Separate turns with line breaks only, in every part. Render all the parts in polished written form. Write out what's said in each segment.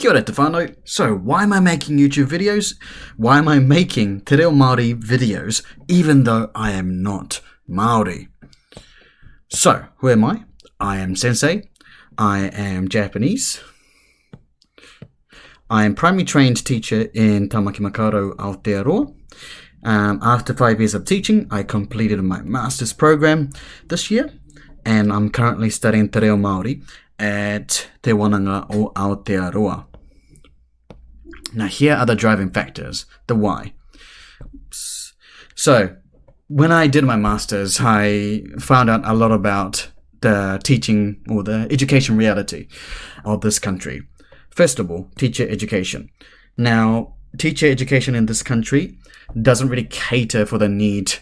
Kia ora te whānau. So, why am I making YouTube videos? Why am I making Te Reo Māori videos even though I am not Māori? So, who am I? I am Sensei. I am Japanese. I am primary trained teacher in Tamaki Makaurau, Aotearoa. After 5 years of teaching, I completed my master's program this year, and I'm currently studying Te Reo Māori at Te Wānanga o Aotearoa. Now, here are the driving factors, the why. So, when I did my master's, I found out a lot about the teaching or the education reality of this country. First of all, teacher education. Now, teacher education in this country doesn't really cater for the need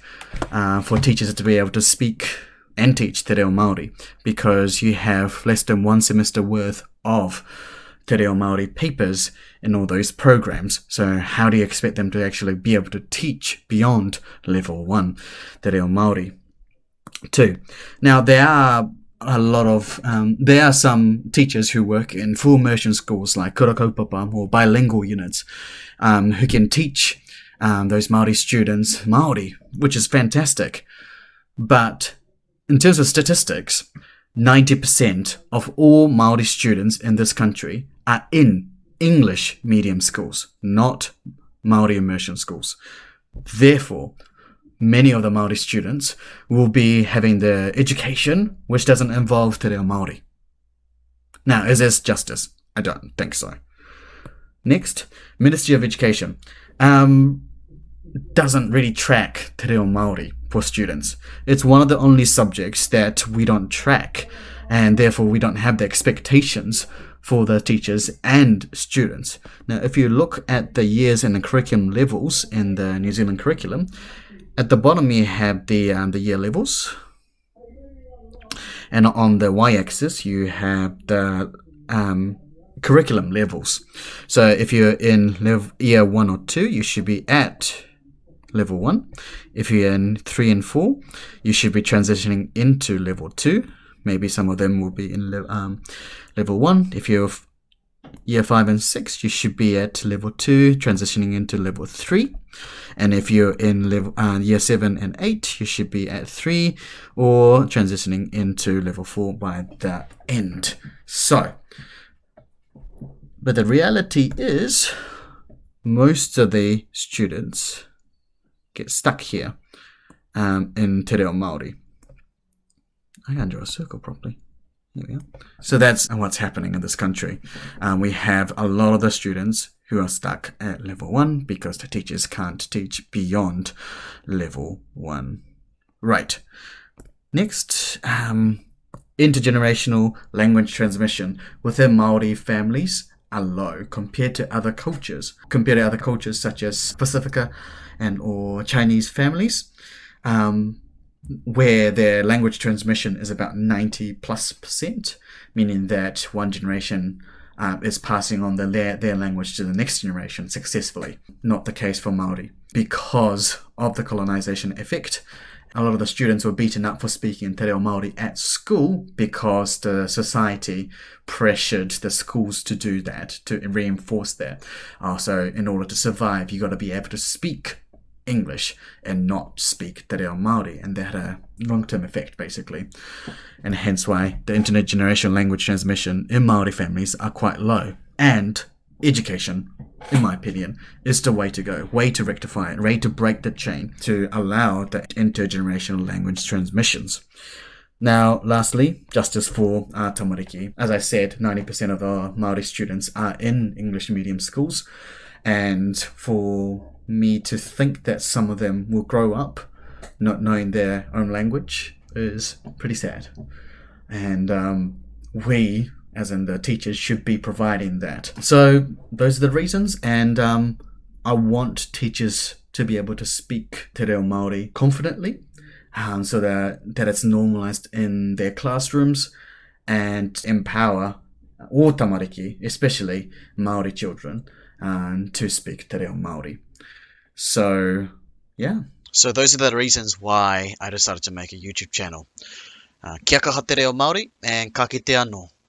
for teachers to be able to speak and teach Te Reo Māori, because you have less than 1 semester worth of Te Reo Māori papers in all those programs. So how do you expect them to actually be able to teach beyond level 1 Te Reo Māori? 2. Now, there are some teachers who work in full immersion schools like kura Kaupapa or bilingual units who can teach those Māori students Māori, which is fantastic. But in terms of statistics, 90% of all Māori students in this country are in English medium schools, not Māori immersion schools. Therefore, many of the Māori students will be having their education which doesn't involve Te Reo Māori. Now, is this justice? I don't think so. Next, Ministry of Education doesn't really track Te Reo Māori for students. It's one of the only subjects that we don't track, and therefore we don't have the expectations for the teachers and students. Now, if you look at the years and the curriculum levels in the New Zealand curriculum, at the bottom you have the year levels, and on the y-axis you have the curriculum levels. So if you're in year 1 or 2, you should be at level 1. If you're in 3 and 4, you should be transitioning into level 2. Maybe some of them will be in level 1. If you're year 5 and 6, you should be at level 2, transitioning into level 3. And if you're in year 7 and 8, you should be at 3 or transitioning into level 4 by the end. So, but the reality is, most of the students get stuck here in Te Reo Māori. I can't draw a circle properly. There we go. So that's what's happening in this country. We have a lot of the students who are stuck at level 1 because the teachers can't teach beyond level 1. Right. Next, intergenerational language transmission within Māori families are low compared to other cultures. Compared to other cultures such as Pacifica or Chinese families, where their language transmission is about 90+%, meaning that one generation is passing on their language to the next generation successfully. Not the case for Māori. Because of the colonization effect, a lot of the students were beaten up for speaking Te Reo Māori at school because the society pressured the schools to do that, to reinforce that. So in order to survive, you got to be able to speak English and not speak Te Reo Māori, and that had a long-term effect basically, and hence why the intergenerational language transmission in Māori families are quite low. And education, in my opinion, is the way to go, way to rectify it, way to break the chain, to allow the intergenerational language transmissions. Now, lastly, justice for tamariki. As I said, 90% of our Māori students are in English medium schools, and for me to think that some of them will grow up not knowing their own language is pretty sad. And we, as in the teachers, should be providing that. So those are the reasons, and I want teachers to be able to speak Te Reo Māori confidently, so that it's normalized in their classrooms, and empower all tamariki, especially Māori children, to speak Te Reo Māori. So, yeah.
So those are the reasons why I decided to make a YouTube channel. Kia kaha Te Reo Māori and ka kite anō.